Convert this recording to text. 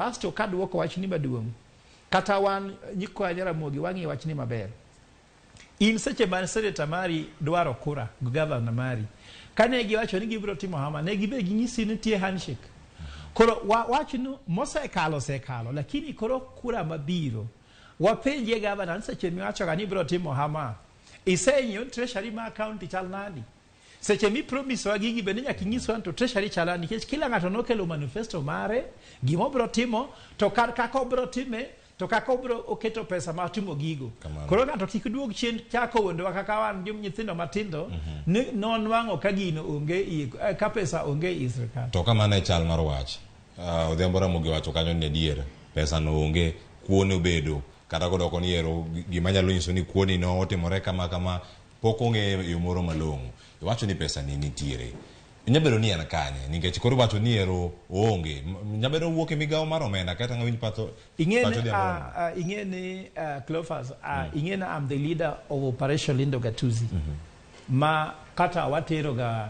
Asto kadwoko wach ni maduong'. Kata wan nyikwa Ramogi wang'i wach ni maber. In seche man senator mari dwaro kura governor mari. Kane giwacho ni gibiro timo hama ne gibe ginyisi ni tie handshake. Koro wach no Mosekalo sekalo lakini koro kura mabiro. Wapenje governor seche miwacho ga ni biro timo hama. Iseng'eyo treasury ma account chal nade. Seche mi promise wa gigi bende nyaka inyiswa to treasury chala nikech kila ng'ato nokelo manifesto mare gima obiro timo to kaka obiro time to kaka obiro oketo pesa ma timo gigo. Koro ng'ato kik duog chien chako wondowa kaka wan nyithindo matindo non wang'o ka gino onge ka pesa onge i sirkal. To kamano e chal mar wach. Odhiambo Ramogi wacho kanyo ni adier pesa no onge kuone obedo kata kodoko ni ero gima nyalo nyiso ni kuoni no otimore kama pok onge yo moro malong'o. Wacho ni pesa ni nitiere. Nyabedo ni an kanye nikech koro wacho ni ero onge. Nyabedo wuok e migawo mar omenda kata ng'awinj pato. Ingene Clofas, ingene I'm the leader of Operation Lindo Gatuzi. Ma kata watero ga